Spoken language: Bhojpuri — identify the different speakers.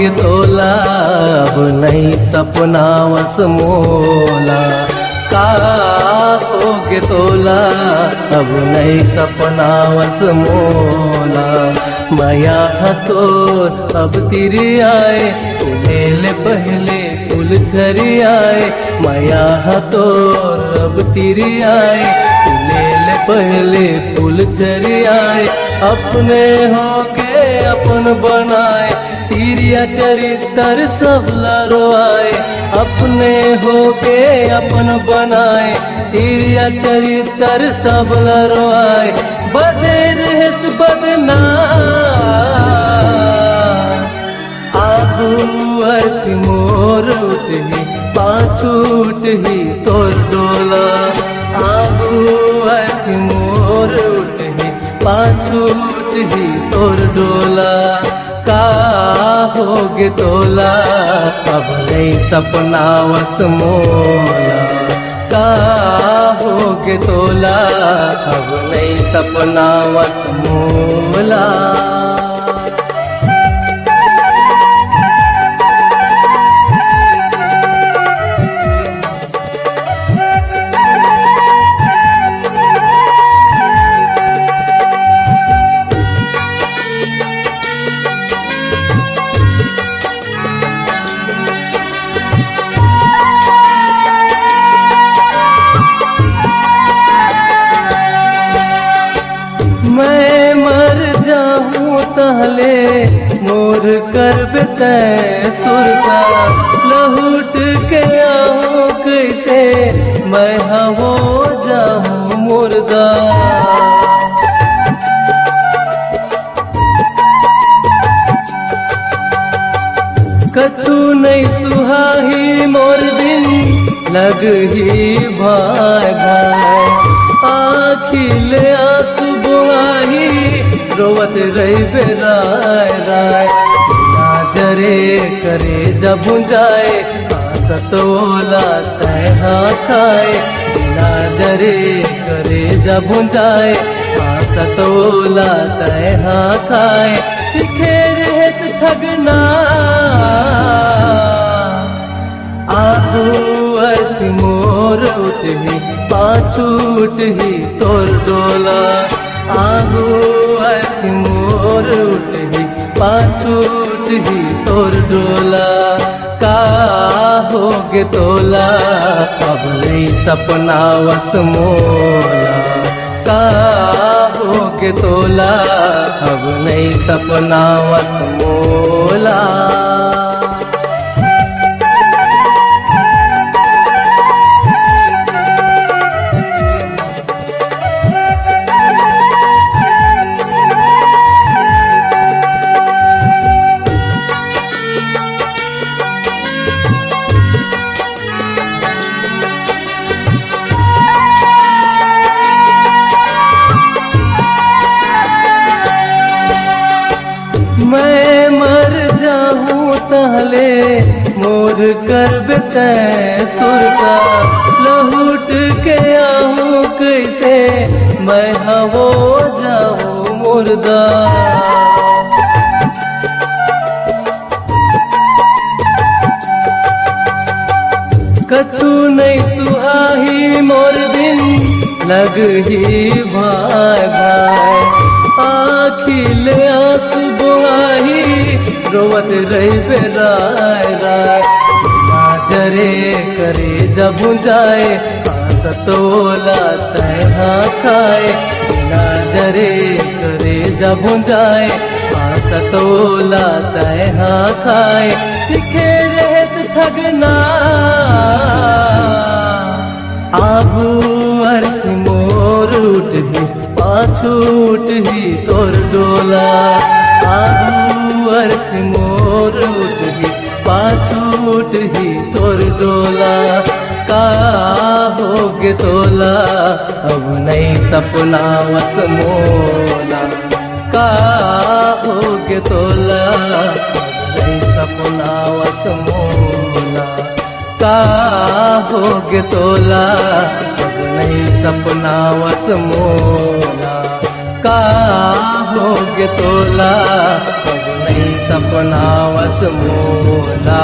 Speaker 1: होगे तोला अब नहीं सपना वस मोला। का होगे तोला अब नहीं सपना वस मोला। माया तो अब तिरी आए ले पहले फूल झरी आए। माया तो अब तिरी आए ले पहले फूल झरी आए। अपने होके अपन बनाए तिरिया चरित्र सब लरोआए। अपने होके अपन बनाए तिरिया चरित्र सब लरोआए। बदे रहस बदना आगू अर्थ मोर उठही पाछू उठही तोर डोला। आगू अर्थ मोर उठही पाछू उठही तोर डोला। का होगे तोला अब नहीं सपना वस मोला। का होगे तोला अब नहीं सपना वस मोला। मैं मर जाऊं तहले मोर करब तय सुरता। लहुट के आऊं कैसे मैं हो जाऊं मुर्दा। कछु नहीं सुहाही मोर बिन लग ही भाई भाई। आखिल आंसू बुआही रोवत रही राय राय। जरे करे जब जाए सतोला तैहा खाए। जरे करे जब जाए सतोला तैहा खाए। सीखे रहस ठगना आगू अर्थ मोर उठही पाछू उठही तोर डोला। आगू अर्थ मोर उठही पाछू उठही तोर डोला। का होगे तोला अब नहीं सपना वस मोला। का होगे तोला अब नहीं सपना वस मोला। मैं मर जाऊं तहले मोर करब तय सुरता। लहुट के आऊं कैसे मैं हो जाऊं मुर्दा। कछु नहीं सुहाही मोर बिन लग ही भाई भाई। आखिल आंसू बुआही रोवत रही राय राय। जरे करे जब जाए सतोला तैहा खाए। जरे करे जब जाए सतोला तैहा खाए। सीखे रहस ठगना आगू अर्थ मोर उठही पाछू उठही तोर डोला। आगू अर्थ मोर उठही पाछू उठही तोर डोला। का होगे तोला अब नहीं सपना वस मोला। का होगे तोला अब नहीं सपना वस मोला। का होगे तोला अब नहीं सपना वस मोला। का होगे तोला अब नहीं सपना वस मोला